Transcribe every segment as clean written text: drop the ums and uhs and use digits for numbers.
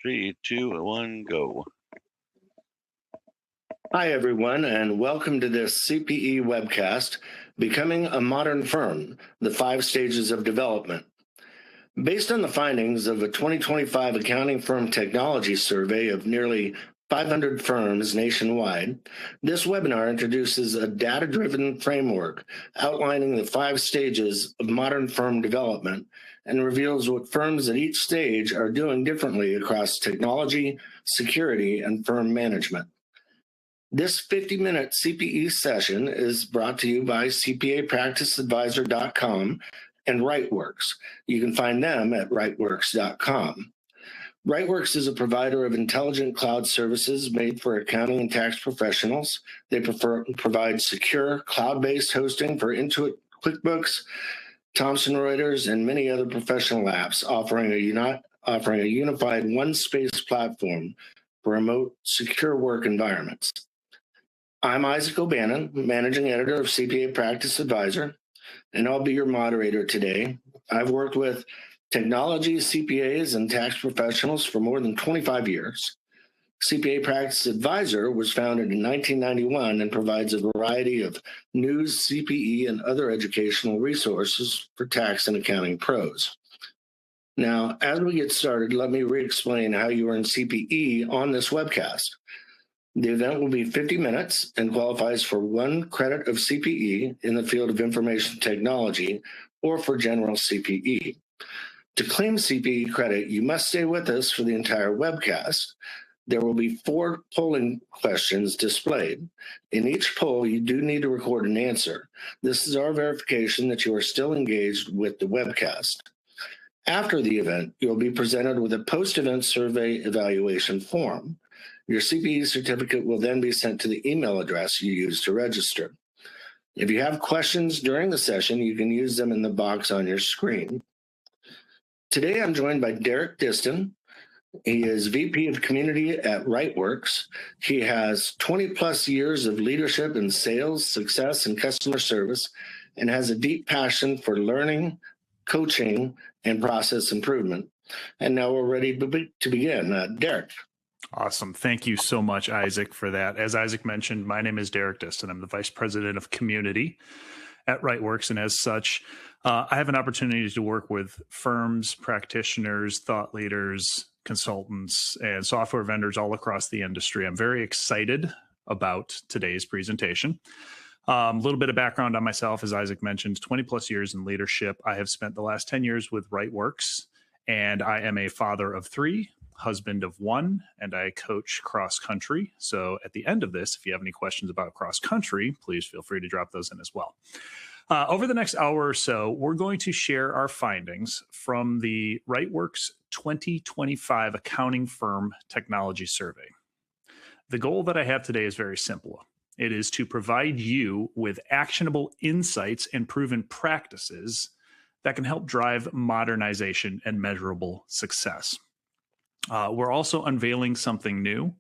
3, 2, 1, go. Hi, everyone, and welcome to this CPE webcast, Becoming a Modern Firm, the 5 Stages of Development. Based on the findings of a 2025 accounting firm technology survey of nearly 500 firms nationwide, this webinar introduces a data-driven framework outlining the 5 stages of modern firm development and reveals what firms at each stage are doing differently across technology, security, and firm management. This 50-minute CPE session is brought to you by CPAPracticeAdvisor.com and Rightworks. You can find them at Rightworks.com. Rightworks is a provider of intelligent cloud services made for accounting and tax professionals. They provide secure cloud-based hosting for Intuit, QuickBooks, Thomson Reuters, and many other professional apps, offering a unified one-space platform for remote, secure work environments. I'm Isaac O'Bannon, Managing Editor of CPA Practice Advisor, and I'll be your moderator today. I've worked with technology, CPAs, and tax professionals for more than 25 years. CPA Practice Advisor was founded in 1991 and provides a variety of news, CPE, and other educational resources for tax and accounting pros. Now, as we get started, let me re-explain how you earn CPE on this webcast. The event will be 50 minutes and qualifies for 1 credit of CPE in the field of information technology or for general CPE. To claim CPE credit, you must stay with us for the entire webcast. There will be 4 polling questions displayed. In each poll, you do need to record an answer. This is our verification that you are still engaged with the webcast. After the event, you'll be presented with a post-event survey evaluation form. Your CPE certificate will then be sent to the email address you used to register. If you have questions during the session, you can use them in the box on your screen. Today, I'm joined by Derek Diston. He is VP of Community at Rightworks. He has 20-plus years of leadership in sales, success, and customer service, and has a deep passion for learning, coaching, and process improvement. And now we're ready to begin. Derek. Awesome. Thank you so much, Isaac, for that. As Isaac mentioned, my name is Derek Diston. I'm the Vice President of Community at Rightworks. And as such, I have an opportunity to work with firms, practitioners, thought leaders, consultants, and software vendors all across the industry. I'm very excited about today's presentation. A little bit of background on myself, as Isaac mentioned, 20 plus years in leadership. I have spent the last 10 years with Rightworks, and I am a father of 3, husband of 1, and I coach cross country. So at the end of this, if you have any questions about cross country, please feel free to drop those in as well. Over the next hour or so, we're going to share our findings from the Rightworks 2025 Accounting Firm Technology Survey. The goal that I have today is very simple. It is to provide you with actionable insights and proven practices that can help drive modernization and measurable success. We're also unveiling something new.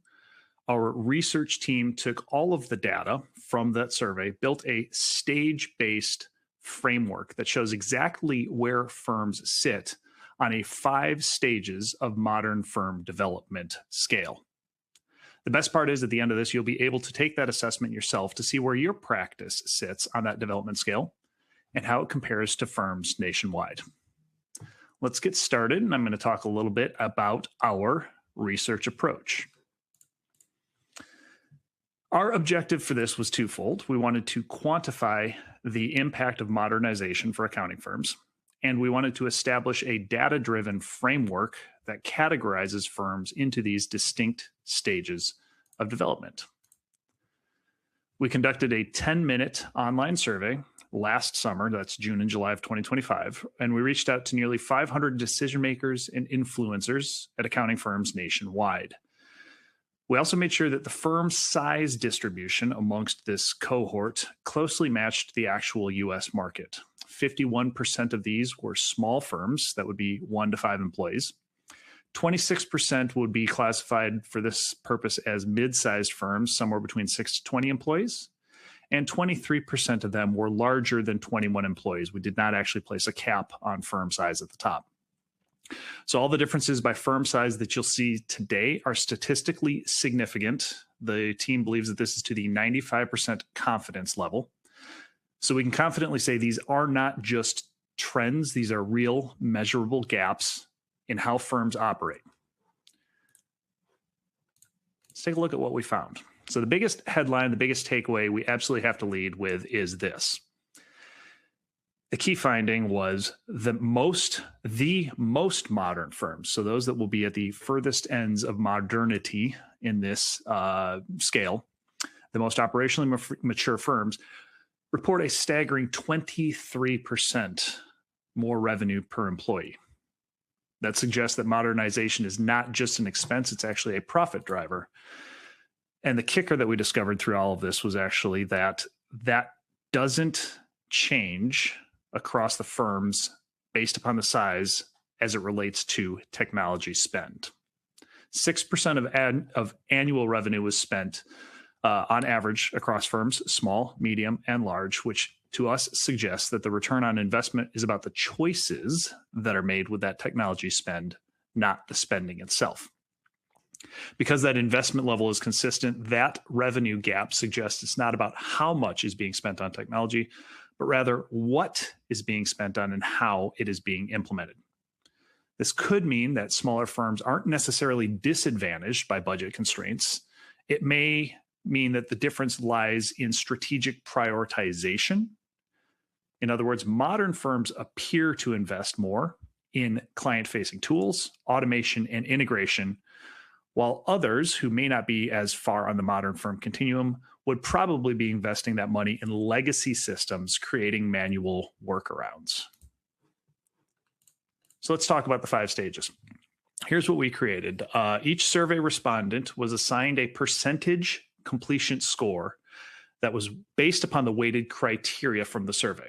Our research team took all of the data from that survey, built a stage-based framework that shows exactly where firms sit on a 5 stages of modern firm development scale. The best part is at the end of this, you'll be able to take that assessment yourself to see where your practice sits on that development scale and how it compares to firms nationwide. Let's get started, and I'm going to talk a little bit about our research approach. Our objective for this was twofold. We wanted to quantify the impact of modernization for accounting firms, and we wanted to establish a data-driven framework that categorizes firms into these distinct stages of development. We conducted a 10-minute online survey last summer, that's June and July of 2025, and we reached out to nearly 500 decision makers and influencers at accounting firms nationwide. We also made sure that the firm size distribution amongst this cohort closely matched the actual US market. 51% of these were small firms that would be 1 to 5 employees. 26% would be classified for this purpose as mid-sized firms, somewhere between 6 to 20 employees. And 23% of them were larger than 21 employees. We did not actually place a cap on firm size at the top. So all the differences by firm size that you'll see today are statistically significant. The team believes that this is to the 95% confidence level. So we can confidently say these are not just trends, these are real measurable gaps in how firms operate. Let's take a look at what we found. So the biggest headline, the biggest takeaway we absolutely have to lead with is this. The key finding was the most modern firms, so those that will be at the furthest ends of modernity in this scale, the most operationally mature firms report a staggering 23% more revenue per employee. That suggests that modernization is not just an expense, it's actually a profit driver. And the kicker that we discovered through all of this was actually that doesn't change across the firms based upon the size as it relates to technology spend. 6% of annual revenue was spent on average across firms, small, medium, and large, which to us suggests that the return on investment is about the choices that are made with that technology spend, not the spending itself. Because that investment level is consistent, that revenue gap suggests it's not about how much is being spent on technology, but rather what is being spent on and how it is being implemented. This could mean that smaller firms aren't necessarily disadvantaged by budget constraints. It may mean that the difference lies in strategic prioritization. In other words, modern firms appear to invest more in client-facing tools, automation, and integration, while others who may not be as far on the modern firm continuum would probably be investing that money in legacy systems, creating manual workarounds. So let's talk about the 5 stages. Here's what we created. Each survey respondent was assigned a percentage completion score that was based upon the weighted criteria from the survey.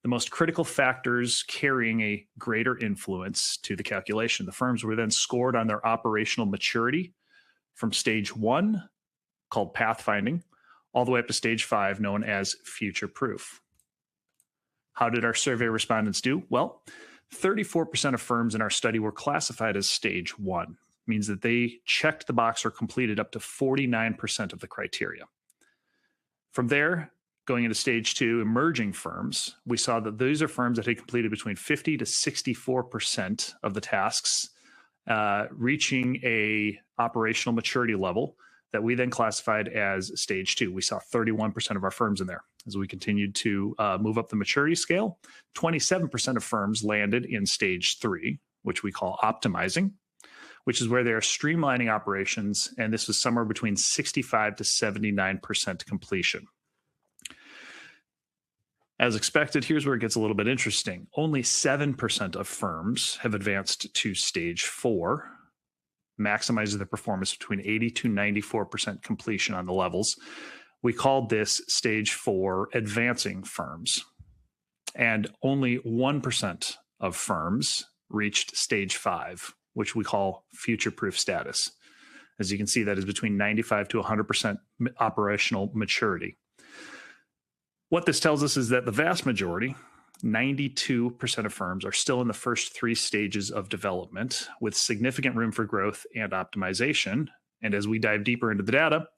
The most critical factors carrying a greater influence to the calculation. The firms were then scored on their operational maturity from stage 1, called pathfinding, all the way up to stage 5, known as future proof. How did our survey respondents do? Well, 34% of firms in our study were classified as stage 1, means that they checked the box or completed up to 49% of the criteria. From there, going into stage 2, emerging firms, we saw that these are firms that had completed between 50 to 64% of the tasks, reaching a operational maturity level that we then classified as stage 2. We saw 31% of our firms in there. As we continued to move up the maturity scale, 27% of firms landed in stage 3, which we call optimizing, which is where they are streamlining operations, and this was somewhere between 65 to 79% completion. As expected, here's where it gets a little bit interesting. Only 7% of firms have advanced to stage 4, maximizing the performance between 80 to 94% completion on the levels. We called this stage 4 advancing firms. And only 1% of firms reached stage 5, which we call future-proof status. As you can see, that is between 95 to 100% operational maturity. What this tells us is that the vast majority, 92% of firms, are still in the first 3 stages of development with significant room for growth and optimization. And as we dive deeper into the data,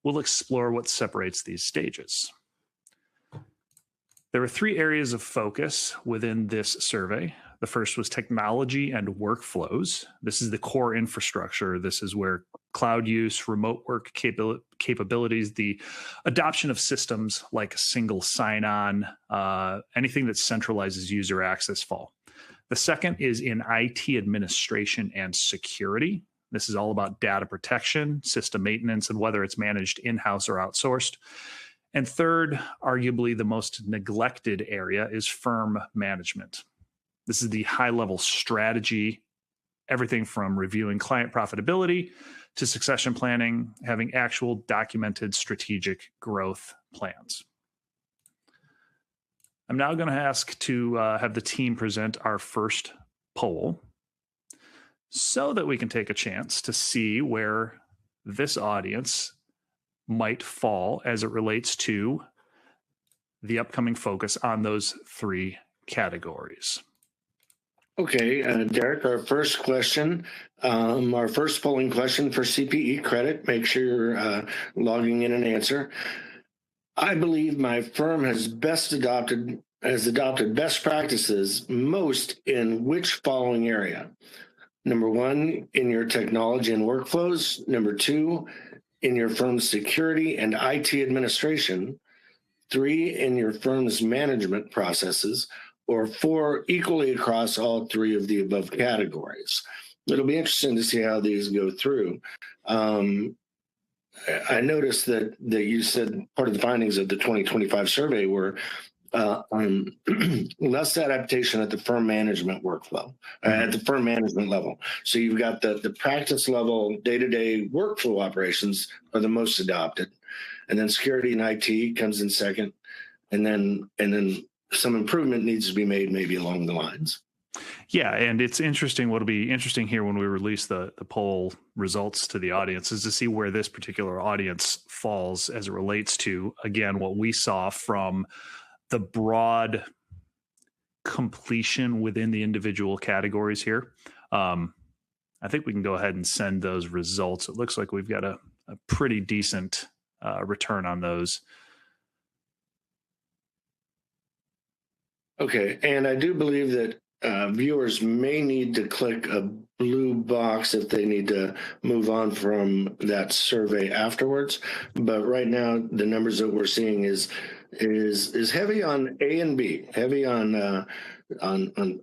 we'll explore what separates these stages. There were 3 areas of focus within this survey. The first was technology and workflows. This is the core infrastructure. This is where cloud use, remote work capabilities, the adoption of systems like a single sign-on, anything that centralizes user access fall. The second is in IT administration and security. This is all about data protection, system maintenance, and whether it's managed in-house or outsourced. And third, arguably the most neglected area, is firm management. This is the high-level strategy, everything from reviewing client profitability to succession planning, having actual documented strategic growth plans. I'm now going to ask to have the team present our first poll so that we can take a chance to see where this audience might fall as it relates to the upcoming focus on those 3 categories. Okay, Derek, our first question, our first polling question for CPE credit. Make sure you're logging in an answer. I believe my firm has adopted best practices most in which following area? Number one, in your technology and workflows. Number two, in your firm's security and IT administration. Three, in your firm's management processes. Or four, equally across all three of the above categories. It'll be interesting to see how these go through. I noticed that you said part of the findings of the 2025 survey were less adaptation at the firm management workflow, at the firm management level. So you've got the practice level, day-to-day workflow operations are the most adopted. And then security and IT comes in second. And then some improvement needs to be made maybe along the lines. Yeah, and it's interesting. What'll be interesting here when we release the poll results to the audience is to see where this particular audience falls as it relates to, again, what we saw from the broad completion within the individual categories here. I think we can go ahead and send those results. It looks like we've got a pretty decent return on those. Okay, and I do believe that viewers may need to click a blue box if they need to move on from that survey afterwards. But right now, the numbers that we're seeing is heavy on A and B, heavy on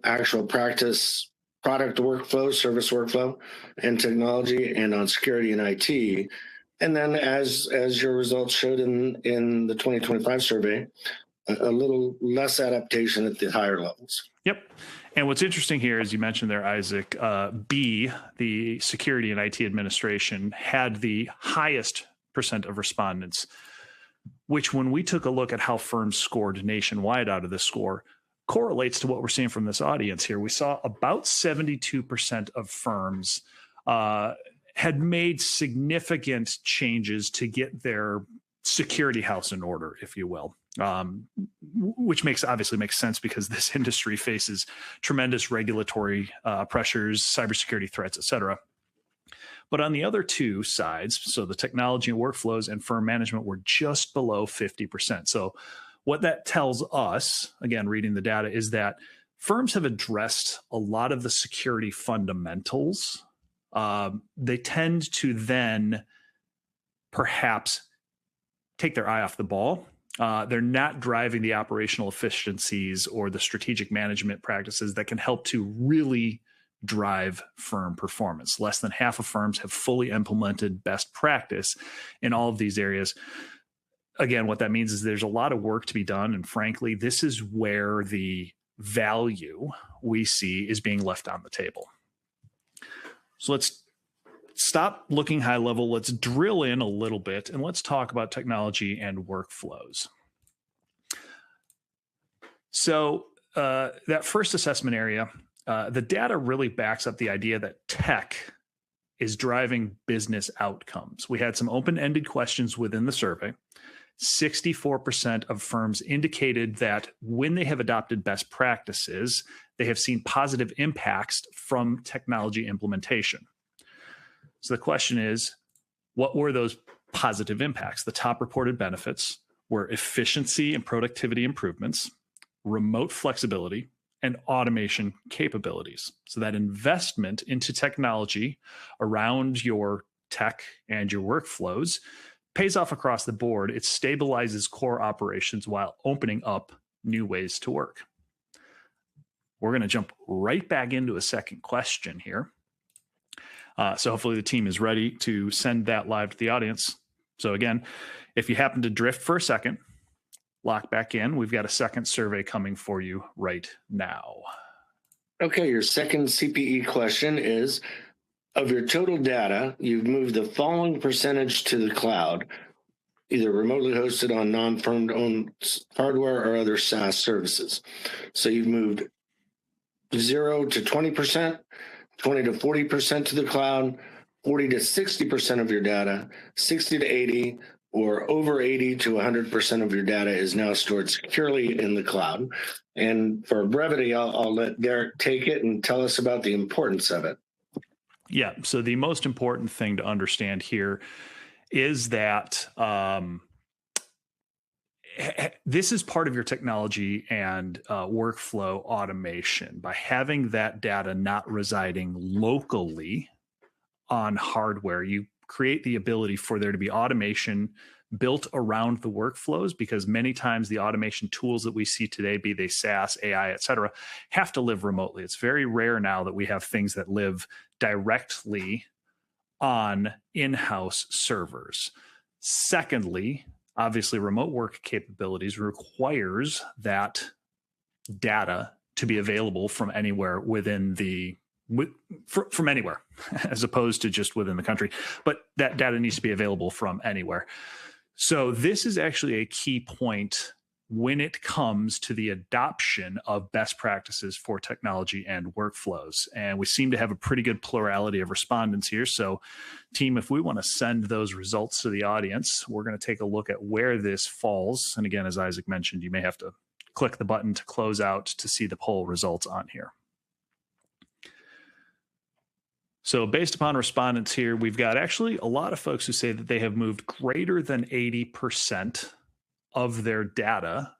actual practice, product workflow, service workflow, and technology, and on security and IT. And then, as your results showed in the 2025 survey, a little less adaptation at the higher levels. Yep. And what's interesting here, as you mentioned there, Isaac, B, the security and IT administration, had the highest percent of respondents, which when we took a look at how firms scored nationwide out of this score, correlates to what we're seeing from this audience here. We saw about 72% of firms had made significant changes to get their security house in order, if you will. Which obviously makes sense because this industry faces tremendous regulatory pressures, cybersecurity threats, et cetera. But on the other two sides, so the technology and workflows and firm management were just below 50%. So what that tells us, again, reading the data, is that firms have addressed a lot of the security fundamentals. They tend to then perhaps take their eye off the ball. They're not driving the operational efficiencies or the strategic management practices that can help to really drive firm performance. Less than half of firms have fully implemented best practice in all of these areas. Again, what that means is there's a lot of work to be done. And frankly, this is where the value we see is being left on the table. So let's stop looking high level. Let's drill in a little bit and let's talk about technology and workflows. So that first assessment area, the data really backs up the idea that tech is driving business outcomes. We had some open-ended questions within the survey. 64% of firms indicated that when they have adopted best practices, they have seen positive impacts from technology implementation. So the question is, what were those positive impacts? The top reported benefits were efficiency and productivity improvements, remote flexibility, and automation capabilities. So that investment into technology around your tech and your workflows pays off across the board. It stabilizes core operations while opening up new ways to work. We're going to jump right back into a second question here. So hopefully the team is ready to send that live to the audience. So again, if you happen to drift for a second, lock back in. We've got a second survey coming for you right now. Okay, your second CPE question is, of your total data, you've moved the following percentage to the cloud, either remotely hosted on non-firm-owned hardware or other SaaS services. So you've moved 0 to 20%, 20 to 40% to the cloud, 40 to 60% of your data, 60 to 80, or over 80 to 100% of your data is now stored securely in the cloud. And for brevity, I'll let Derek take it and tell us about the importance of it. Yeah. So the most important thing to understand here is that this is part of your technology and workflow automation. By having that data not residing locally on hardware, you create the ability for there to be automation built around the workflows, because many times the automation tools that we see today, be they SaaS, AI, et cetera, have to live remotely. It's very rare now that we have things that live directly on in-house servers. Secondly, obviously, remote work capabilities requires that data to be available from anywhere within from anywhere, as opposed to just within the country. But that data needs to be available from anywhere. So this is actually a key point when it comes to the adoption of best practices for technology and workflows. And we seem to have a pretty good plurality of respondents here. So team, if we want to send those results to the audience, we're going to take a look at where this falls. And again, as Isaac mentioned, you may have to click the button to close out to see the poll results on here. So based upon respondents here, we've got actually a lot of folks who say that they have moved greater than 80% of their data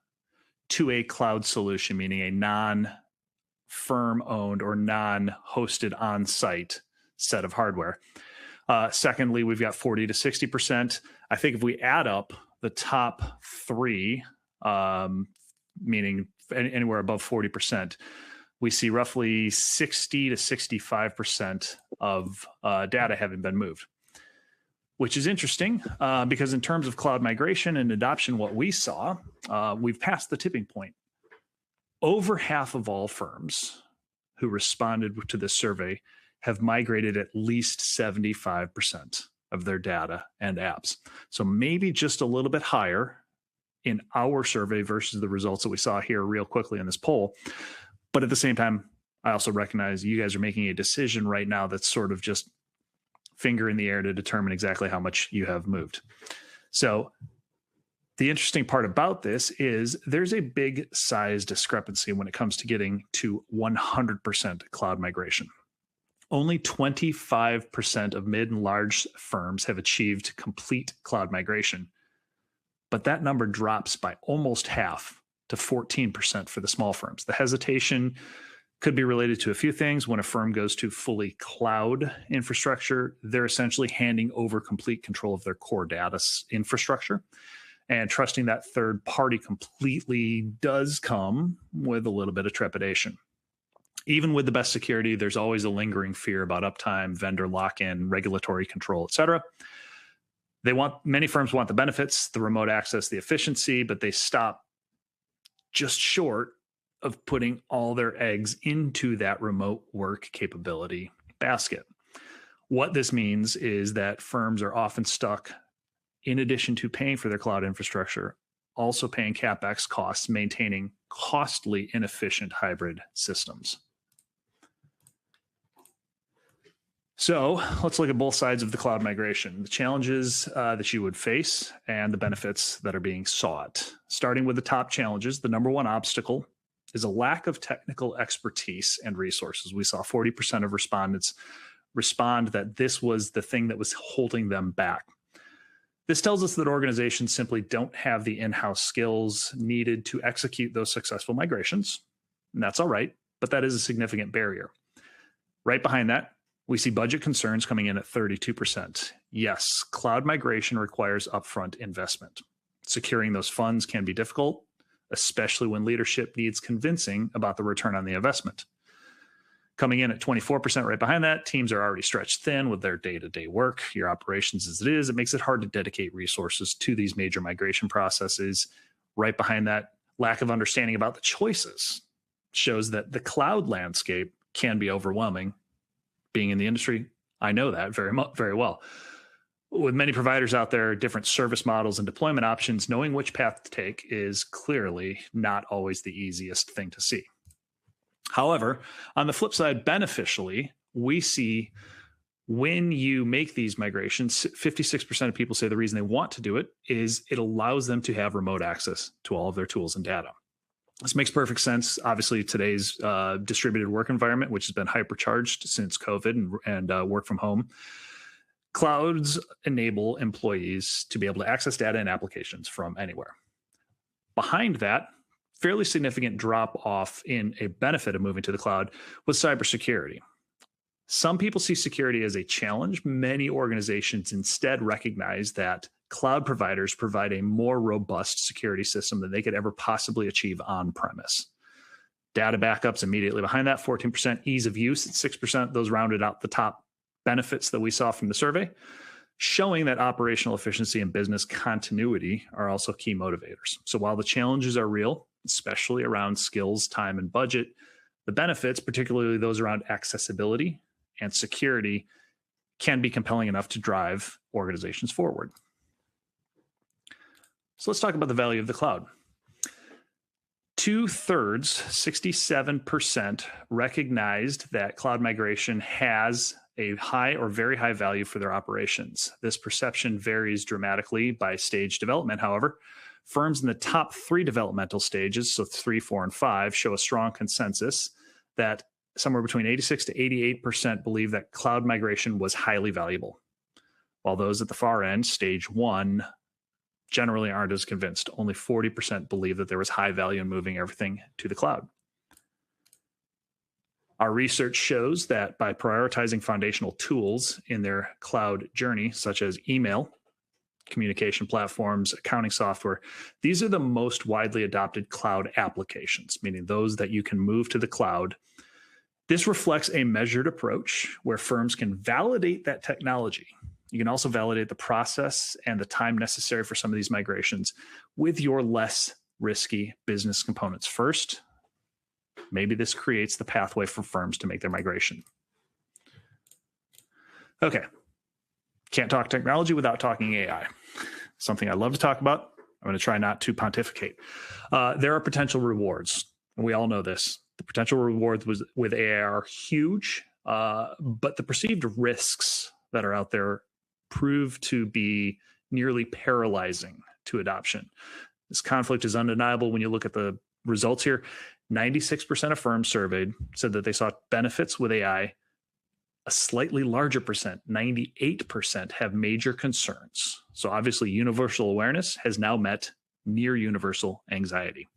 to a cloud solution, meaning a non-firm owned or non-hosted on-site set of hardware. Secondly, we've got 40 to 60%. I think if we add up the top three, meaning anywhere above 40%, we see roughly 60 to 65% of data having been moved, which is interesting because in terms of cloud migration and adoption, what we saw, we've passed the tipping point. Over half of all firms who responded to this survey have migrated at least 75% of their data and apps. So maybe just a little bit higher in our survey versus the results that we saw here real quickly in this poll. But at the same time, I also recognize you guys are making a decision right now that's sort of just finger in the air to determine exactly how much you have moved. So the interesting part about this is there's a big size discrepancy when it comes to getting to 100% cloud migration. Only 25% of mid and large firms have achieved complete cloud migration, but that number drops by almost half to 14% for the small firms. The hesitation could be related to a few things. When a firm goes to fully cloud infrastructure, they're essentially handing over complete control of their core data infrastructure. And trusting that third party completely does come with a little bit of trepidation. Even with the best security, there's always a lingering fear about uptime, vendor lock-in, regulatory control, et cetera. Many firms want the benefits, the remote access, the efficiency, but they stop just short of putting all their eggs into that remote work capability basket. What this means is that firms are often stuck, in addition to paying for their cloud infrastructure, also paying CapEx costs, maintaining costly, inefficient hybrid systems. So let's look at both sides of the cloud migration, the challenges that you would face and the benefits that are being sought. Starting with the top challenges, the number one obstacle is a lack of technical expertise and resources. We saw 40% of respondents respond that this was the thing that was holding them back. This tells us that organizations simply don't have the in-house skills needed to execute those successful migrations. And that's all right, but that is a significant barrier. Right behind that, we see budget concerns coming in at 32%. Yes, cloud migration requires upfront investment. Securing those funds can be difficult, especially when leadership needs convincing about the return on the investment. Coming in at 24% right behind that, teams are already stretched thin with their day-to-day work, your operations as it is. It makes it hard to dedicate resources to these major migration processes. Right behind that, lack of understanding about the choices shows that the cloud landscape can be overwhelming. Being in the industry, I know that very well. With many providers out there, different service models and deployment options, knowing which path to take is clearly not always the easiest thing to see. However, on the flip side, beneficially, we see When you make these migrations, 56% of people say the reason they want to do it is it allows them to have remote access to all of their tools and data. This makes perfect sense. Obviously, today's distributed work environment, which has been hypercharged since COVID and work from home, clouds enable employees to be able to access data and applications from anywhere. Behind that, fairly significant drop off in a benefit of moving to the cloud was cybersecurity. Some people see security as a challenge. Many organizations instead recognize that cloud providers provide a more robust security system than they could ever possibly achieve on-premise. Data backups immediately behind that, 14%. Ease of use at 6%. Those rounded out the top benefits that we saw from the survey, showing that operational efficiency and business continuity are also key motivators. So while the challenges are real, especially around skills, time, and budget, the benefits, particularly those around accessibility and security, can be compelling enough to drive organizations forward. So let's talk about the value of the cloud. 2/3, 67%, recognized that cloud migration has a high or very high value for their operations. This perception varies dramatically by stage development. However, firms in the top 3 developmental stages, so 3, 4, and 5, show a strong consensus that somewhere between 86 to 88% believe that cloud migration was highly valuable, while those at the far end, stage 1, generally aren't as convinced. Only 40% believe that there was high value in moving everything to the cloud. Our research shows that by prioritizing foundational tools in their cloud journey, such as email, communication platforms, accounting software, these are the most widely adopted cloud applications, meaning those that you can move to the cloud. This reflects a measured approach where firms can validate that technology. You can also validate the process and the time necessary for some of these migrations with your less risky business components first. Maybe this creates the pathway for firms to make their migration. Okay. Can't talk technology without talking AI. Something I love to talk about. I'm going to try not to pontificate. There are potential rewards. And we all know this. The potential rewards with AI are huge, but the perceived risks that are out there prove to be nearly paralyzing to adoption. This conflict is undeniable when you look at the results here. 96% of firms surveyed said that they saw benefits with AI. A slightly larger percent, 98%, have major concerns. So obviously, universal awareness has now met near universal anxiety.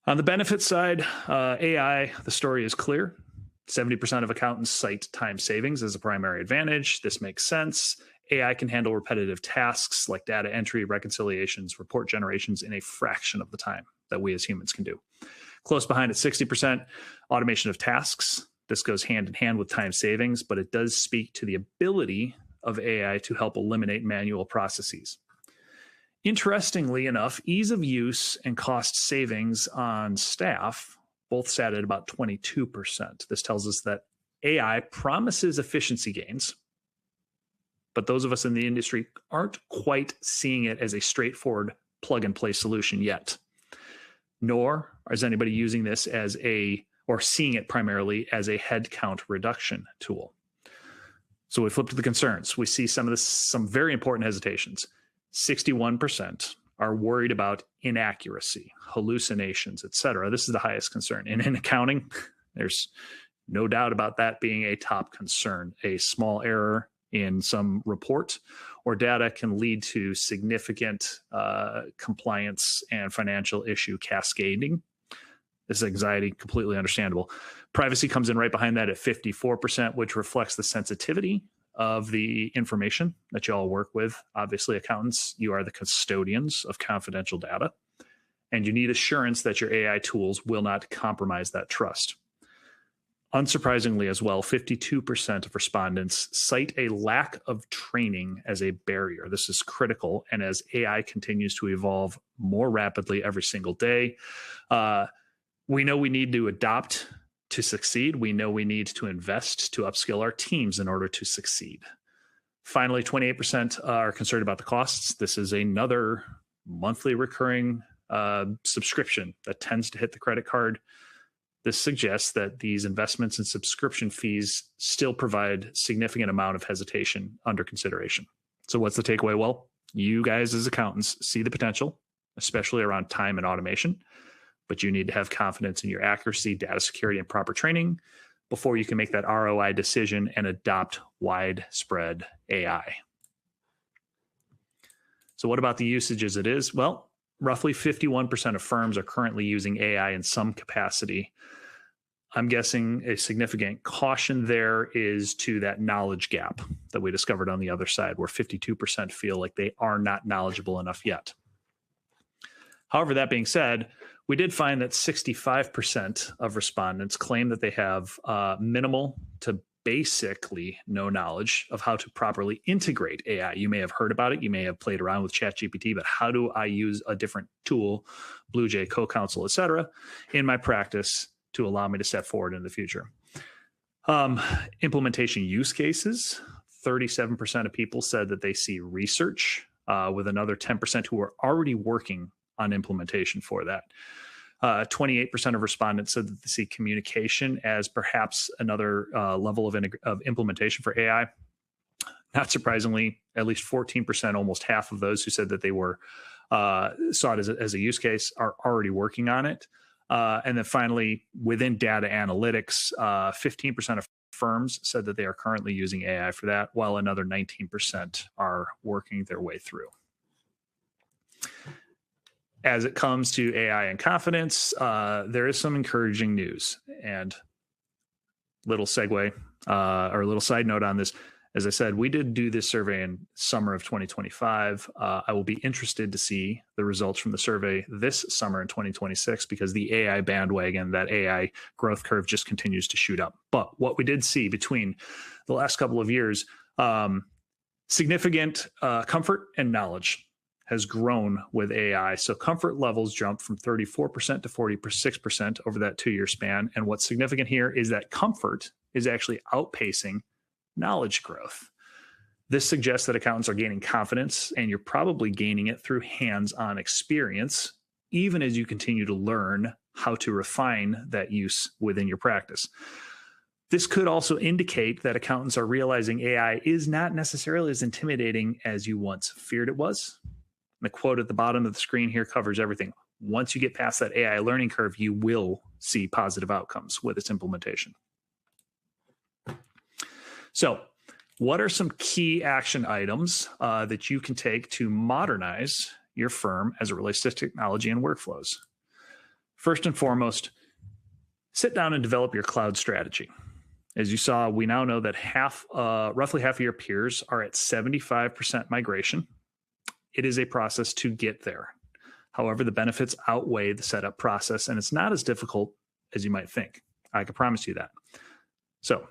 On the benefit side, AI, the story is clear. 70% of accountants cite time savings as a primary advantage. This makes sense. AI can handle repetitive tasks like data entry, reconciliations, report generations in a fraction of the time that we as humans can do. Close behind at 60%, automation of tasks. This goes hand in hand with time savings, but it does speak to the ability of AI to help eliminate manual processes. Interestingly enough, ease of use and cost savings on staff both sat at about 22%. This tells us that AI promises efficiency gains, but those of us in the industry aren't quite seeing it as a straightforward plug-and-play solution yet. Nor is anybody using this or seeing it primarily as a headcount reduction tool. So we flip to the concerns. We see some very important hesitations. 61% are worried about inaccuracy, hallucinations, et cetera. This is the highest concern. And in accounting, there's no doubt about that being a top concern. A small error in some report or data can lead to significant compliance and financial issue cascading. This is anxiety, completely understandable. Privacy comes in right behind that at 54%, which reflects the sensitivity of the information that you all work with. Obviously, accountants, you are the custodians of confidential data, and you need assurance that your AI tools will not compromise that trust. Unsurprisingly as well, 52% of respondents cite a lack of training as a barrier. This is critical, and as AI continues to evolve more rapidly every single day, we know we need to adopt to succeed. We know we need to invest to upskill our teams in order to succeed. Finally, 28% are concerned about the costs. This is another monthly recurring subscription that tends to hit the credit card This suggests that these investments and subscription fees still provide significant amount of hesitation under consideration. So what's the takeaway? Well, you guys as accountants see the potential, especially around time and automation, but you need to have confidence in your accuracy, data security, and proper training before you can make that ROI decision and adopt widespread AI. So what about the usage as it is? Well, roughly 51% of firms are currently using AI in some capacity. I'm guessing a significant caution there is to that knowledge gap that we discovered on the other side, where 52% feel like they are not knowledgeable enough yet. However, that being said, we did find that 65% of respondents claim that they have minimal to basically no knowledge of how to properly integrate AI. You may have heard about it. You may have played around with ChatGPT, but how do I use a different tool, BlueJay, CoCounsel, et cetera, in my practice to allow me to step forward in the future? Implementation use cases, 37% of people said that they see research, with another 10% who are already working on implementation for that. 28% of respondents said that they see communication as perhaps another level of implementation for AI. Not surprisingly, at least 14%, almost half of those who said that they were saw it as a use case are already working on it. And then finally, within data analytics, 15% of firms said that they are currently using AI for that, while another 19% are working their way through. As it comes to AI and confidence, there is some encouraging news. And little segue or a little side note on this. As I said, we did do this survey in summer of 2025. I will be interested to see the results from the survey this summer in 2026, because the AI bandwagon, that AI growth curve just continues to shoot up. But what we did see between the last couple of years, significant comfort and knowledge has grown with AI. So comfort levels jumped from 34% to 46% over that 2-year span. And what's significant here is that comfort is actually outpacing knowledge growth. This suggests that accountants are gaining confidence, and you're probably gaining it through hands-on experience, even as you continue to learn how to refine that use within your practice. This could also indicate that accountants are realizing AI is not necessarily as intimidating as you once feared it was. The quote at the bottom of the screen here covers everything. Once you get past that AI learning curve, you will see positive outcomes with its implementation. So, what are some key action items that you can take to modernize your firm as it relates to technology and workflows? First and foremost, sit down and develop your cloud strategy. As you saw, we now know that roughly half of your peers are at 75% migration. It is a process to get there. However, the benefits outweigh the setup process, and it's not as difficult as you might think. I can promise you that. So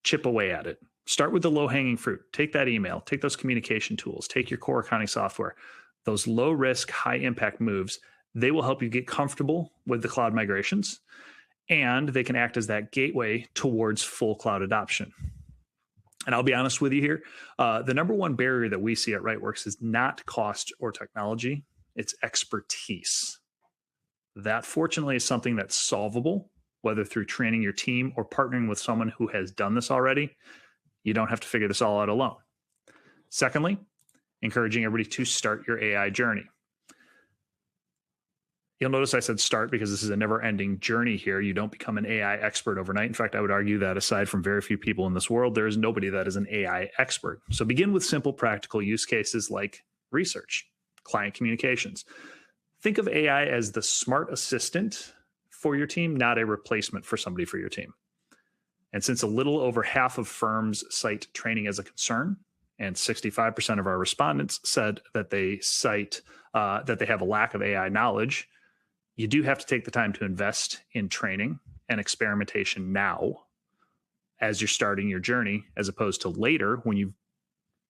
chip away at it. Start with the low-hanging fruit. Take that email, take those communication tools, take your core accounting software. Those low-risk, high-impact moves, they will help you get comfortable with the cloud migrations, and they can act as that gateway towards full cloud adoption. And I'll be honest with you here, the number one barrier that we see at Rightworks is not cost or technology, it's expertise. That fortunately is something that's solvable, whether through training your team or partnering with someone who has done this already. You don't have to figure this all out alone. Secondly, encouraging everybody to start your AI journey. You'll notice I said start because this is a never-ending journey here. You don't become an AI expert overnight. In fact, I would argue that aside from very few people in this world, there is nobody that is an AI expert. So begin with simple, practical use cases like research, client communications. Think of AI as the smart assistant for your team, not a replacement for somebody for your team. And since a little over half of firms cite training as a concern, and 65% of our respondents said that they cite that they have a lack of AI knowledge, you do have to take the time to invest in training and experimentation now as you're starting your journey, as opposed to later when you've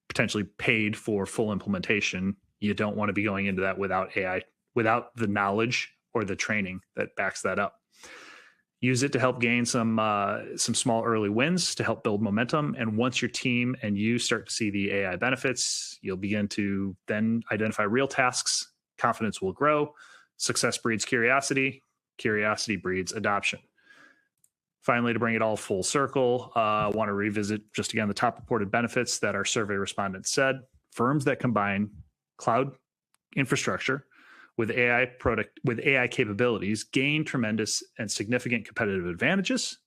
potentially paid for full implementation. You don't want to be going into that without AI, without the knowledge or the training that backs that up. Use it to help gain some small early wins to help build momentum. And once your team and you start to see the AI benefits, you'll begin to then identify real tasks. Confidence will grow. Success breeds curiosity. Curiosity breeds adoption. Finally, to bring it all full circle, I want to revisit just again the top reported benefits that our survey respondents said. Firms that combine cloud infrastructure with AI capabilities gain tremendous and significant competitive advantages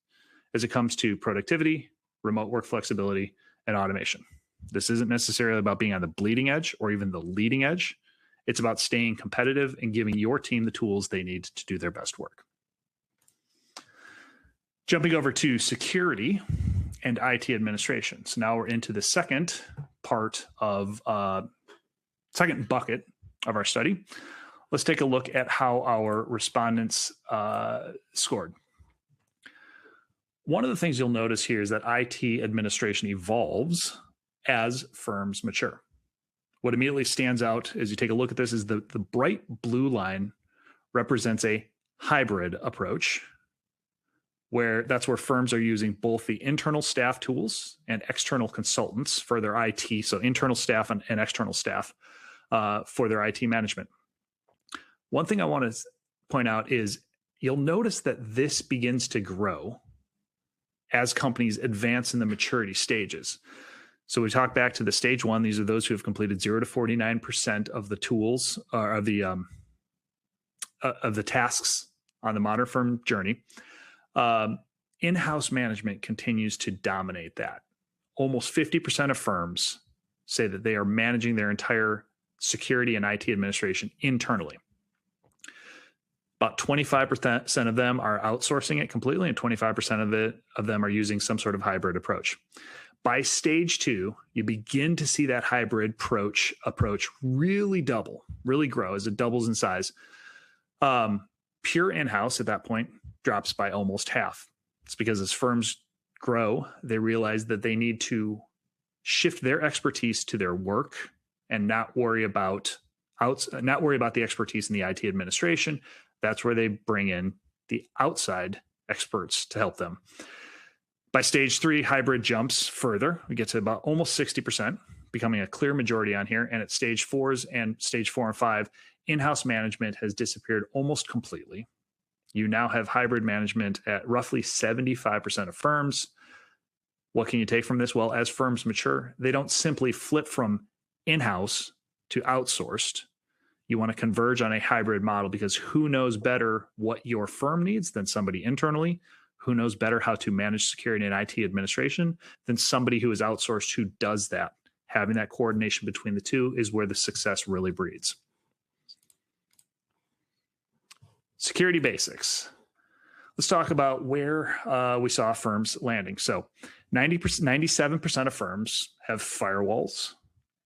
as it comes to productivity, remote work flexibility, and automation. This isn't necessarily about being on the bleeding edge or even the leading edge. It's about staying competitive and giving your team the tools they need to do their best work. Jumping over to security and IT administration. So now we're into the second part of second bucket of our study. Let's take a look at how our respondents scored. One of the things you'll notice here is that IT administration evolves as firms mature. What immediately stands out as you take a look at this is the bright blue line represents a hybrid approach, where that's where firms are using both the internal staff tools and external consultants for their IT, so internal staff and external staff for their IT management. One thing I want to point out is you'll notice that this begins to grow as companies advance in the maturity stages. So we talk back to the stage one. These are those who have completed 0 to 49% of the tools or of the tasks on the modern firm journey. In-house management continues to dominate that. Almost 50% of firms say that they are managing their entire security and IT administration internally. About 25% of them are outsourcing it completely, and 25% of them are using some sort of hybrid approach. By stage two, you begin to see that hybrid approach really grow as it doubles in size. Pure in-house at that point drops by almost half. It's because as firms grow, they realize that they need to shift their expertise to their work and not worry about the expertise in the IT administration. That's where they bring in the outside experts to help them. By stage three, hybrid jumps further. We get to about almost 60%, becoming a clear majority on here. And at stage 4 and 5, in-house management has disappeared almost completely. You now have hybrid management at roughly 75% of firms. What can you take from this? Well, as firms mature, they don't simply flip from in-house to outsourced. You want to converge on a hybrid model because who knows better what your firm needs than somebody internally? Who knows better how to manage security and IT administration than somebody who is outsourced who does that? Having that coordination between the two is where the success really breeds. Security basics. Let's talk about where we saw firms landing. So 97% of firms have firewalls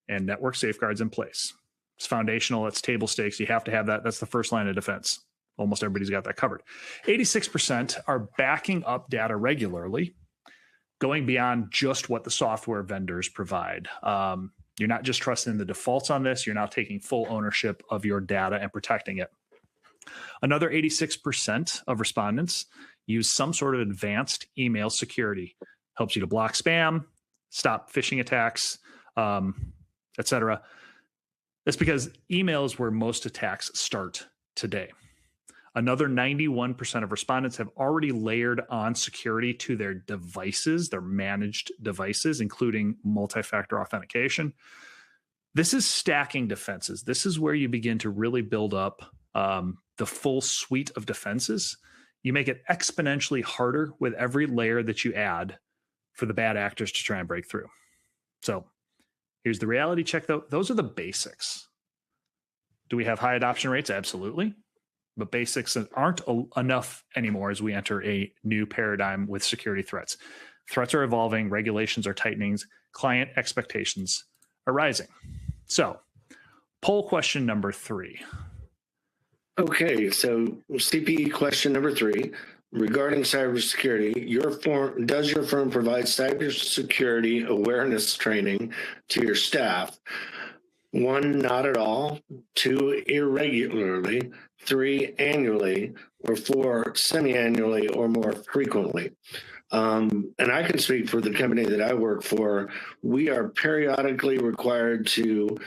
and network safeguards in place. It's foundational. It's table stakes. You have to have that. That's the first line of defense. Almost everybody's got that covered. 86% are backing up data regularly, going beyond just what the software vendors provide. You're not just trusting the defaults on this. You're now taking full ownership of your data and protecting it. Another 86% of respondents use some sort of advanced email security. Helps you to block spam, stop phishing attacks, etc. That's because email is where most attacks start today. Another 91% of respondents have already layered on security to their devices, their managed devices, including multi-factor authentication. This is stacking defenses. This is where you begin to really build up the full suite of defenses. You make it exponentially harder with every layer that you add for the bad actors to try and break through. So here's the reality check, though. Those are the basics. Do we have high adoption rates? Absolutely. But basics aren't enough anymore as we enter a new paradigm with security threats. Threats are evolving, regulations are tightening, client expectations are rising. So, poll question number 3. Okay, so CPE question number 3. Regarding cybersecurity, does your firm provide cybersecurity awareness training to your staff? 1, not at all. 2, irregularly. 3, annually. Or 4, semi-annually or more frequently. And I can speak for the company that I work for. We are periodically required to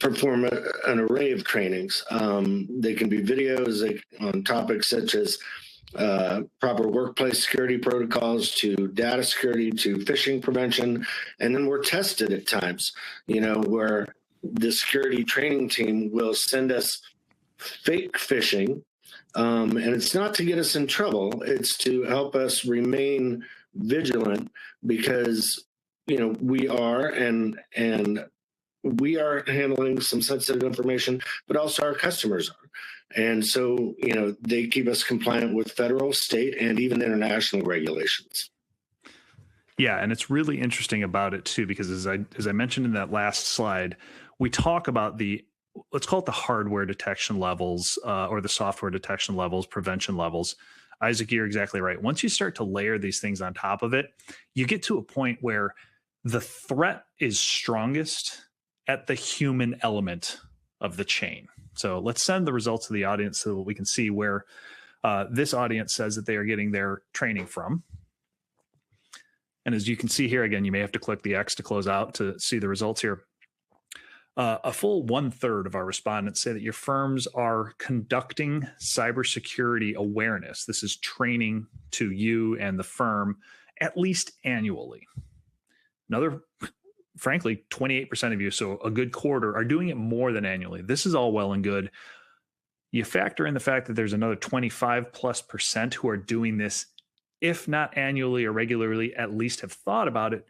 perform an array of trainings. They can be videos on topics such as proper workplace security protocols to data security to phishing prevention. And then we're tested at times, where the security training team will send us fake phishing. And it's not to get us in trouble. It's to help us remain vigilant because, we are we are handling some sensitive information, but also our customers are. And so, they keep us compliant with federal, state, and even international regulations. Yeah, and it's really interesting about it too, because as I mentioned in that last slide, we talk about let's call it the hardware detection levels or the software detection levels, prevention levels. Isaac, you're exactly right. Once you start to layer these things on top of it, you get to a point where the threat is strongest at the human element of the chain. So let's send the results to the audience so that we can see where this audience says that they are getting their training from. And as you can see here, again, you may have to click the X to close out to see the results here. A full 1/3 of our respondents say that your firms are conducting cybersecurity awareness. This is training to you and the firm at least annually. Another, frankly, 28% of you, so a good quarter, are doing it more than annually. This is all well and good. You factor in the fact that there's another 25+% who are doing this, if not annually or regularly, at least have thought about it.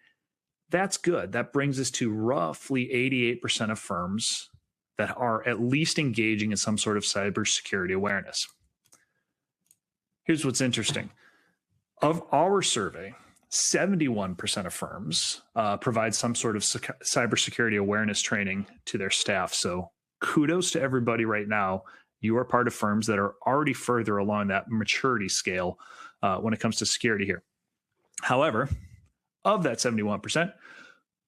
That's good. That brings us to roughly 88% of firms that are at least engaging in some sort of cybersecurity awareness. Here's what's interesting. Of our survey, 71% of firms provide some sort of cybersecurity awareness training to their staff. So kudos to everybody right now. You are part of firms that are already further along that maturity scale when it comes to security here. However, of that 71%,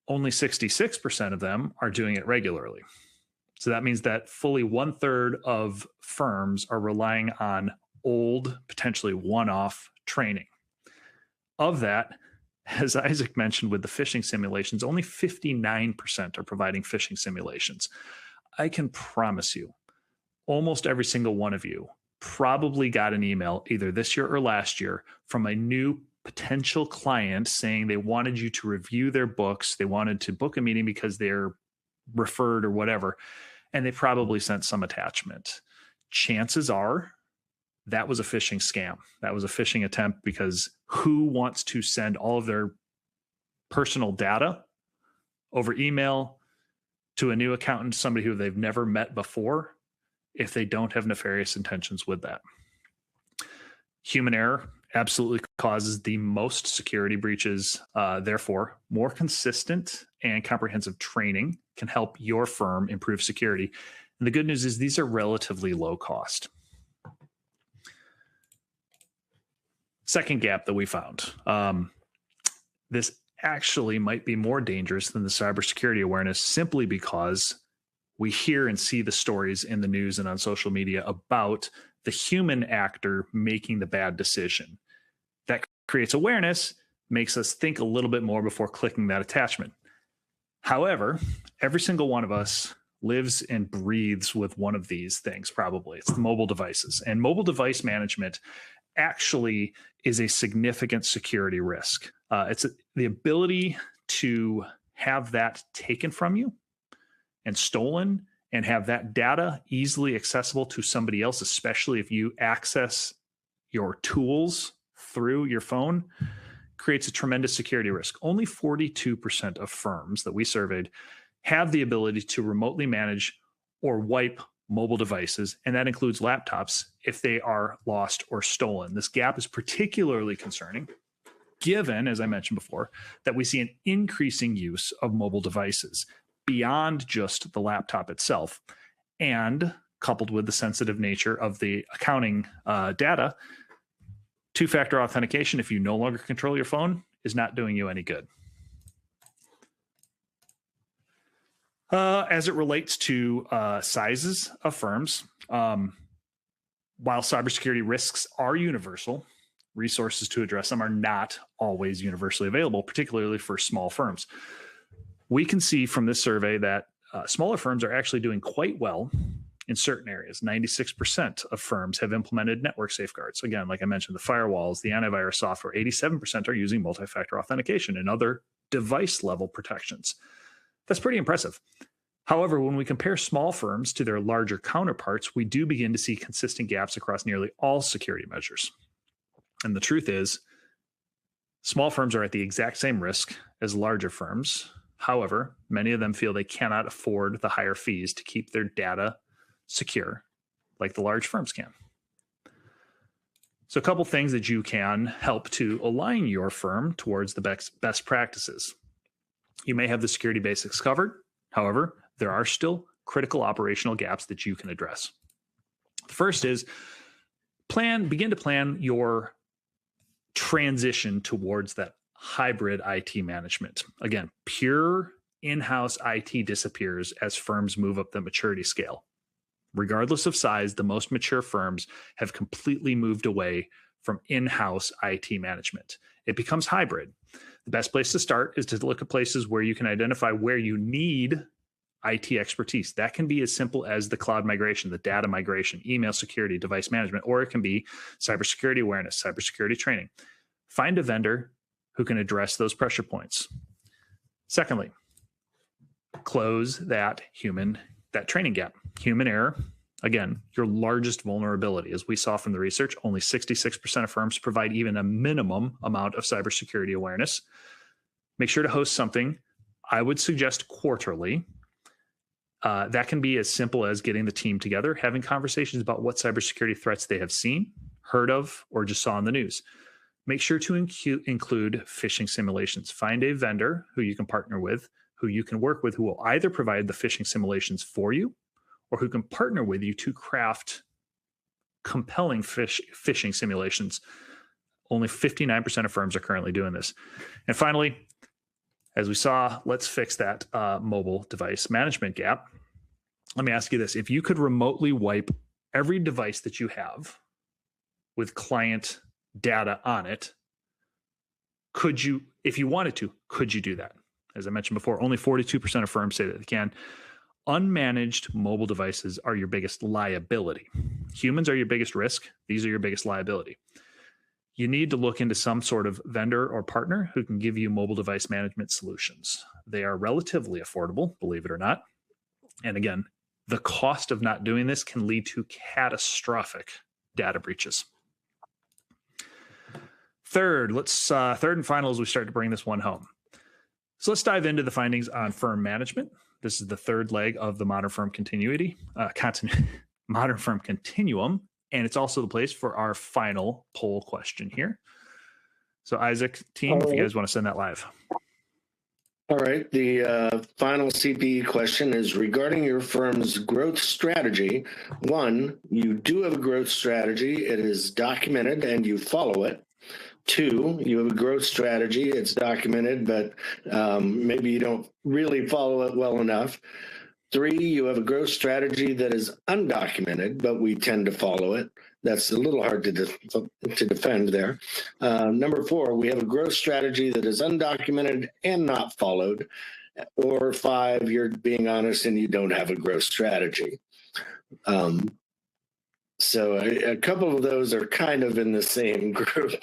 only 66% of them are doing it regularly. So that means that fully 1/3 of firms are relying on old, potentially one-off training. Of that, as Isaac mentioned with the phishing simulations, only 59% are providing phishing simulations. I can promise you, almost every single one of you probably got an email either this year or last year from a new potential client saying they wanted you to review their books. They wanted to book a meeting because they're referred or whatever. And they probably sent some attachment. Chances are that was a phishing scam. That was a phishing attempt, because who wants to send all of their personal data over email to a new accountant, somebody who they've never met before, if they don't have nefarious intentions with that? Human error absolutely causes the most security breaches. Therefore, more consistent and comprehensive training can help your firm improve security. And the good news is these are relatively low cost. Second gap that we found. This actually might be more dangerous than the cybersecurity awareness, simply because we hear and see the stories in the news and on social media about the human actor making the bad decision. That creates awareness, makes us think a little bit more before clicking that attachment. However, every single one of us lives and breathes with one of these things, probably. It's the mobile devices. And mobile device management actually is a significant security risk. It's the ability to have that taken from you and stolen, and have that data easily accessible to somebody else, especially if you access your tools through your phone, creates a tremendous security risk. Only 42% of firms that we surveyed have the ability to remotely manage or wipe mobile devices, and that includes laptops, if they are lost or stolen. This gap is particularly concerning, given, as I mentioned before, that we see an increasing use of mobile devices beyond just the laptop itself. And coupled with the sensitive nature of the accounting data, two-factor authentication, if you no longer control your phone, is not doing you any good. As it relates to sizes of firms, while cybersecurity risks are universal, resources to address them are not always universally available, particularly for small firms. We can see from this survey that smaller firms are actually doing quite well in certain areas. 96% of firms have implemented network safeguards. Again, like I mentioned, the firewalls, the antivirus software, 87% are using multi-factor authentication and other device level protections. That's pretty impressive. However, when we compare small firms to their larger counterparts, we do begin to see consistent gaps across nearly all security measures. And the truth is, small firms are at the exact same risk as larger firms. However, many of them feel they cannot afford the higher fees to keep their data secure like the large firms can. So a couple things that you can help to align your firm towards the best practices. You may have the security basics covered. However, there are still critical operational gaps that you can address. The first is begin to plan your transition towards that hybrid IT management. Again, pure in-house IT disappears as firms move up the maturity scale. Regardless of size, the most mature firms have completely moved away from in-house IT management. It becomes hybrid. The best place to start is to look at places where you can identify where you need IT expertise. That can be as simple as the cloud migration, the data migration, email security, device management, or it can be cybersecurity awareness, cybersecurity training. Find a vendor who can address those pressure points. Secondly, close that training gap. Human error, again, your largest vulnerability. As we saw from the research, only 66% of firms provide even a minimum amount of cybersecurity awareness. Make sure to host something. I would suggest quarterly. That can be as simple as getting the team together, having conversations about what cybersecurity threats they have seen, heard of, or just saw on the news. Make sure to include phishing simulations. Find a vendor who you can partner with, who you can work with, who will either provide the phishing simulations for you or who can partner with you to craft compelling phishing simulations. Only 59% of firms are currently doing this. And finally, as we saw, let's fix that mobile device management gap. Let me ask you this. If you could remotely wipe every device that you have with client data on it, could you, if you wanted to, could you do that? As I mentioned before, only 42% of firms say that they can. Unmanaged mobile devices are your biggest liability. Humans are your biggest risk. These are your biggest liability. You need to look into some sort of vendor or partner who can give you mobile device management solutions. They are relatively affordable, believe it or not. And again, the cost of not doing this can lead to catastrophic data breaches. Third and final as we start to bring this one home. So let's dive into the findings on firm management. This is the third leg of the modern firm modern firm continuum. And it's also the place for our final poll question here. So Isaac, team, if you guys want to send that live. All right. The final CPE question is regarding your firm's growth strategy. One, you do have a growth strategy. It is documented and you follow it. Two, you have a growth strategy. It's documented, but maybe you don't really follow it well enough. Three, you have a growth strategy that is undocumented, but we tend to follow it. That's a little hard to defend there. Number four, we have a growth strategy that is undocumented and not followed. Or five, you're being honest and you don't have a growth strategy. So a couple of those are kind of in the same group.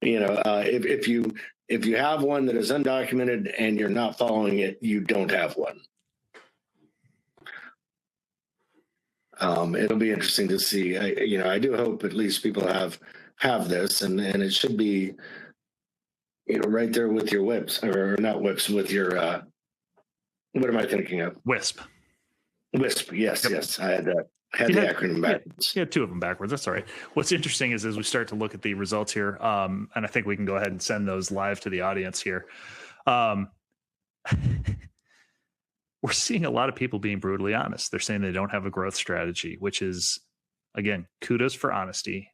You know, if you have one that is undocumented and you're not following it, you don't have one. It'll be interesting to see. I do hope at least people have this, and it should be, right there with your WIPs, or not WIPs, with your what am I thinking of? WISP. WISP. Yes, yep. Yes. I had that. The acronym backwards. Yeah, two of them backwards. That's all right. What's interesting is as we start to look at the results here, and I think we can go ahead and send those live to the audience here. We're seeing a lot of people being brutally honest. They're saying they don't have a growth strategy, which is, again, kudos for honesty.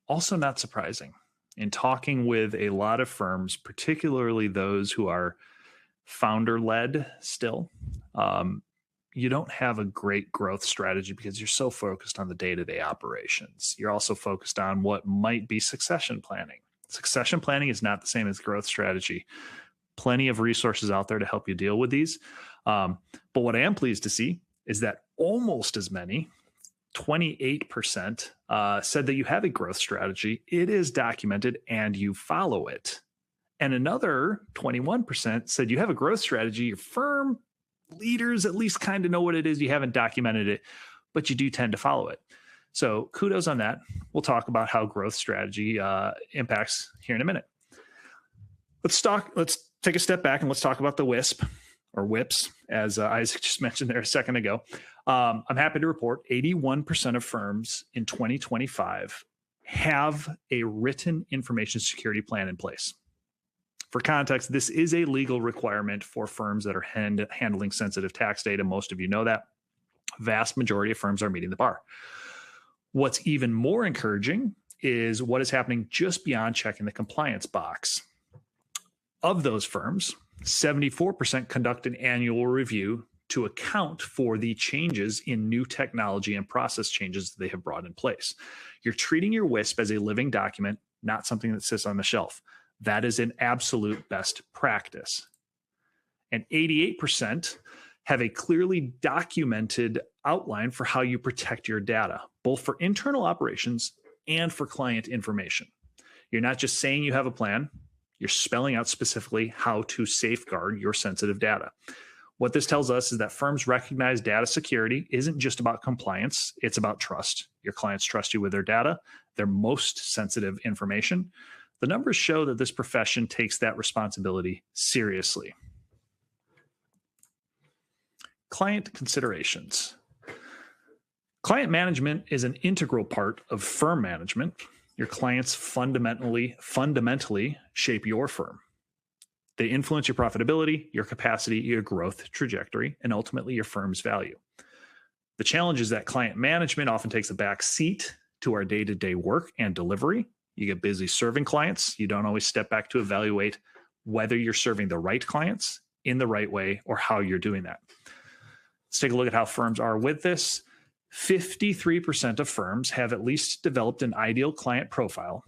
Also not surprising. In talking with a lot of firms, particularly those who are founder-led still, you don't have a great growth strategy because you're so focused on the day-to-day operations. You're also focused on what might be succession planning. Succession planning is not the same as growth strategy. plenty of resources out there to help you deal with these. But what I am pleased to see is that almost as many, 28%, said that you have a growth strategy. It is documented and you follow it. And another 21% said you have a growth strategy. Your firm leaders at least kind of know what it is. You haven't documented it, but you do tend to follow it. So kudos on that. We'll talk about how growth strategy impacts here in a minute. Let's take a step back and let's talk about the WISP or WIPs, as Isaac just mentioned there a second ago. I'm happy to report 81% of firms in 2025 have a written information security plan in place. For context, this is a legal requirement for firms that are handling sensitive tax data. Most of you know that. Vast majority of firms are meeting the bar. What's even more encouraging is what is happening just beyond checking the compliance box. Of those firms, 74% conduct an annual review to account for the changes in new technology and process changes that they have brought in place. You're treating your WISP as a living document, not something that sits on the shelf. That is an absolute best practice. And 88% have a clearly documented outline for how you protect your data, both for internal operations and for client information. You're not just saying you have a plan, you're spelling out specifically how to safeguard your sensitive data. What this tells us is that firms recognize data security isn't just about compliance, it's about trust. Your clients trust you with their data, their most sensitive information. The numbers show that this profession takes that responsibility seriously. Client considerations. Client management is an integral part of firm management. Your clients fundamentally shape your firm. They influence your profitability, your capacity, your growth trajectory, and ultimately your firm's value. The challenge is that client management often takes a back seat to our day-to-day work and delivery. You get busy serving clients. You don't always step back to evaluate whether you're serving the right clients in the right way or how you're doing that. Let's take a look at how firms are with this. 53% of firms have at least developed an ideal client profile,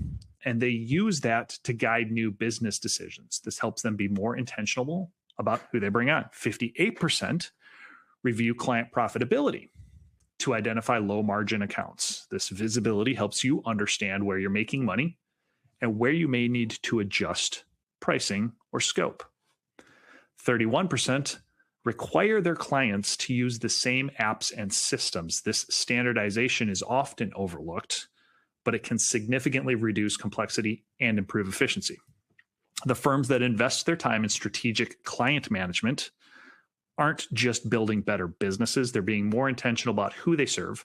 and they use that to guide new business decisions. This helps them be more intentional about who they bring on. 58% review client profitability to identify low margin accounts. This visibility helps you understand where you're making money and where you may need to adjust pricing or scope. 31% require their clients to use the same apps and systems. This standardization is often overlooked, but it can significantly reduce complexity and improve efficiency. The firms that invest their time in strategic client management aren't just building better businesses, they're being more intentional about who they serve,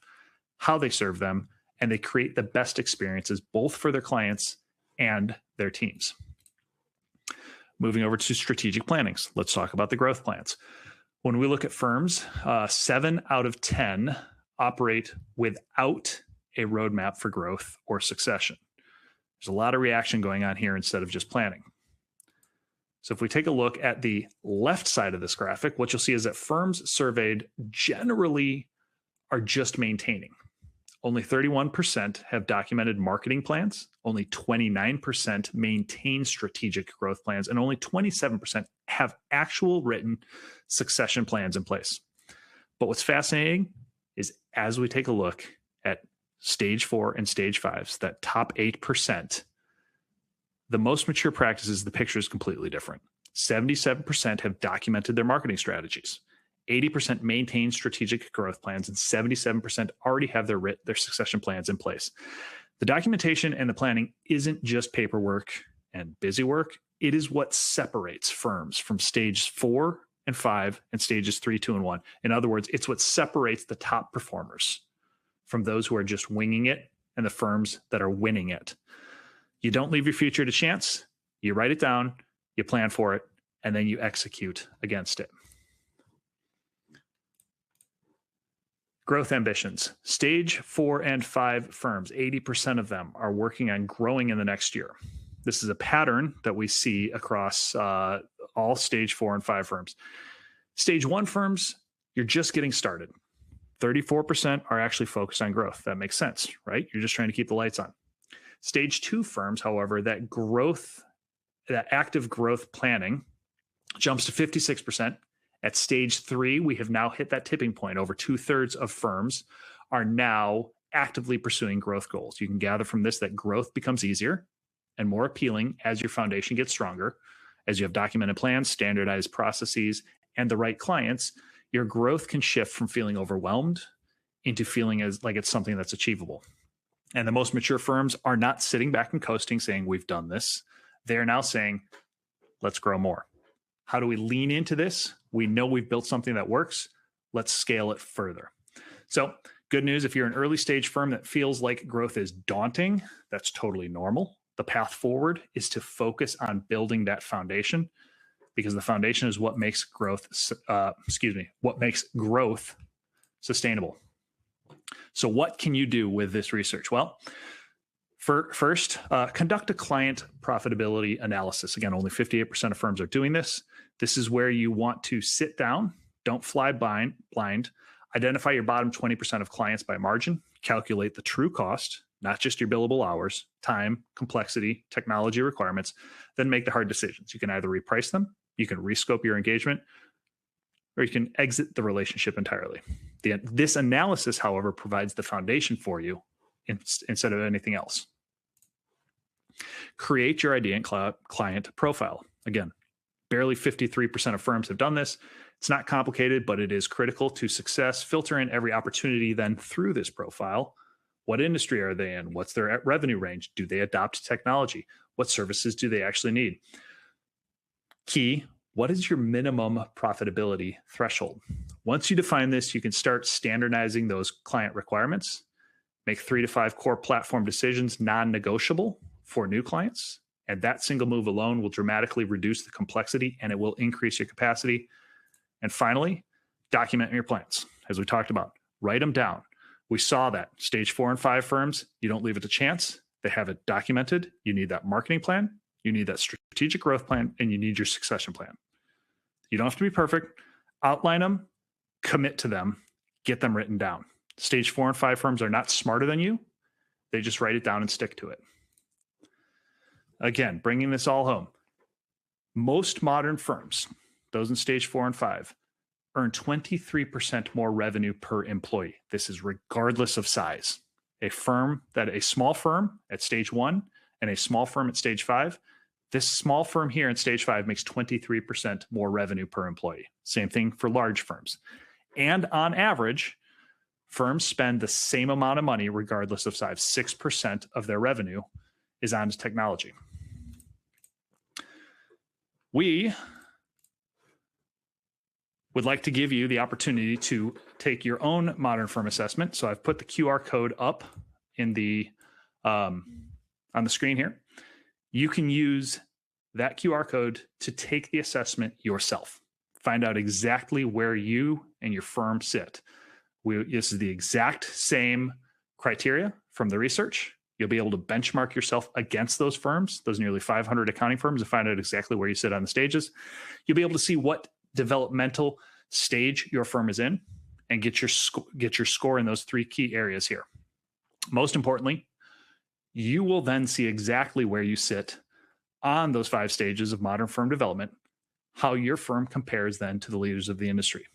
how they serve them, and they create the best experiences both for their clients and their teams. Moving over to strategic plannings, let's talk about the growth plans. When we look at firms, 7 out of 10 operate without a roadmap for growth or succession. There's a lot of reaction going on here instead of just planning. So if we take a look at the left side of this graphic, what you'll see is that firms surveyed generally are just maintaining. Only 31% have documented marketing plans, only 29% maintain strategic growth plans, and only 27% have actual written succession plans in place. But what's fascinating is as we take a look at stage 4 and stage 5s, that top 8%, the most mature practices, the picture is completely different. 77% have documented their marketing strategies. 80% maintain strategic growth plans, and 77% already have their succession plans in place. The documentation and the planning isn't just paperwork and busy work. It is what separates firms from stage 4 and 5 and stages 3, 2, and 1. In other words, it's what separates the top performers from those who are just winging it and the firms that are winning it. You don't leave your future to chance. You write it down, you plan for it, and then you execute against it. Growth ambitions. Stage 4 and 5 firms, 80% of them are working on growing in the next year. This is a pattern that we see across all stage 4 and 5 firms. Stage 1 firms, you're just getting started. 34% are actually focused on growth. That makes sense, right? You're just trying to keep the lights on. Stage 2 firms, however, that active growth planning jumps to 56%. At stage 3, we have now hit that tipping point. Over 2/3 of firms are now actively pursuing growth goals. You can gather from this that growth becomes easier and more appealing as your foundation gets stronger. As you have documented plans, standardized processes, and the right clients, your growth can shift from feeling overwhelmed into feeling as like it's something that's achievable. And the most mature firms are not sitting back and coasting saying, we've done this. They're now saying, let's grow more. How do we lean into this? We know we've built something that works. Let's scale it further. So good news, if you're an early stage firm that feels like growth is daunting, that's totally normal. The path forward is to focus on building that foundation, because the foundation is what makes growth, what makes growth sustainable. So what can you do with this research? Well, first, conduct a client profitability analysis. Again, only 58% of firms are doing this. This is where you want to sit down, don't fly blind, identify your bottom 20% of clients by margin, calculate the true cost, not just your billable hours, time, complexity, technology requirements, then make the hard decisions. You can either reprice them, you can rescope your engagement, or you can exit the relationship entirely. This analysis, however, provides the foundation for you instead of anything else. Create your ideal client profile. Again, barely 53% of firms have done this. It's not complicated, but it is critical to success. Filter in every opportunity then through this profile. What industry are they in? What's their revenue range? Do they adopt technology? What services do they actually need? Key, what is your minimum profitability threshold? Once you define this, you can start standardizing those client requirements. Make 3 to 5 core platform decisions non-negotiable for new clients. And that single move alone will dramatically reduce the complexity and it will increase your capacity. And finally, document your plans. As we talked about, write them down. We saw that stage 4 and 5 firms, you don't leave it to chance. They have it documented. You need that marketing plan. You need that strategic growth plan, and you need your succession plan. You don't have to be perfect. Outline them, commit to them, get them written down. Stage 4 and 5 firms are not smarter than you. They just write it down and stick to it. Again, bringing this all home. Most modern firms, those in stage 4 and 5, earn 23% more revenue per employee. This is regardless of size. A small firm at stage 1 and a small firm at stage 5, this small firm here in stage 5 makes 23% more revenue per employee. Same thing for large firms. And on average, firms spend the same amount of money regardless of size. 6% of their revenue is on technology. We would like to give you the opportunity to take your own modern firm assessment. So I've put the QR code up in the on the screen here. You can use that QR code to take the assessment yourself. Find out exactly where you and your firm sit. This is the exact same criteria from the research. You'll be able to benchmark yourself against those firms, those nearly 500 accounting firms, and find out exactly where you sit on the stages. You'll be able to see what developmental stage your firm is in and get your score in those 3 key areas here. Most importantly, you will then see exactly where you sit on those 5 stages of modern firm development, how your firm compares then to the leaders of the industry.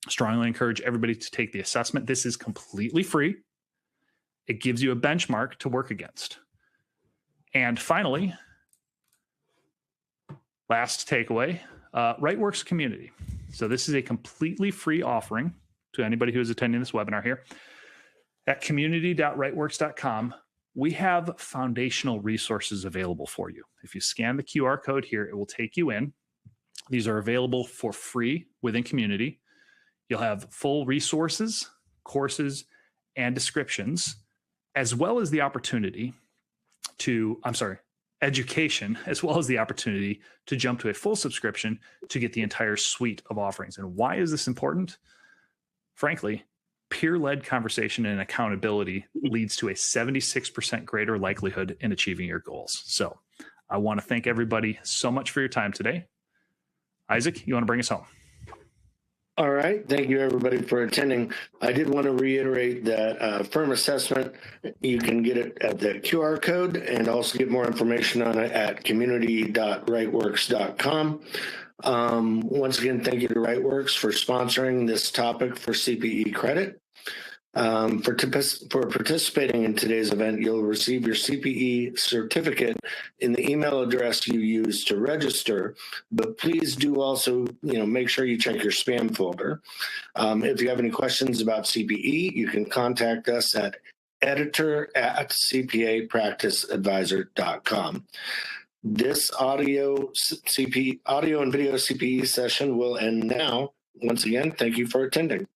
Strongly encourage everybody to take the assessment. This is completely free. It gives you a benchmark to work against. And finally, last takeaway, Rightworks community. So this is a completely free offering to anybody who is attending this webinar here. At community.rightworks.com, we have foundational resources available for you. If you scan the QR code here, it will take you in. These are available for free within community. You'll have full resources, courses, and descriptions, as well as the opportunity to, education, as well as the opportunity to jump to a full subscription to get the entire suite of offerings. And why is this important? Frankly, peer-led conversation and accountability leads to a 76% greater likelihood in achieving your goals. So I want to thank everybody so much for your time today. Isaac, you want to bring us home? All right. Thank you, everybody, for attending. I did want to reiterate that firm assessment, you can get it at the QR code and also get more information on it at community.rightworks.com. Once again, thank you to Rightworks for sponsoring this topic for CPE credit. For participating in today's event, you'll receive your CPE certificate in the email address you used to register, but please do also, make sure you check your spam folder. If you have any questions about CPE, you can contact us at editor@cpapracticeadvisor.com. This audio and video CPE session will end now. Once again, thank you for attending.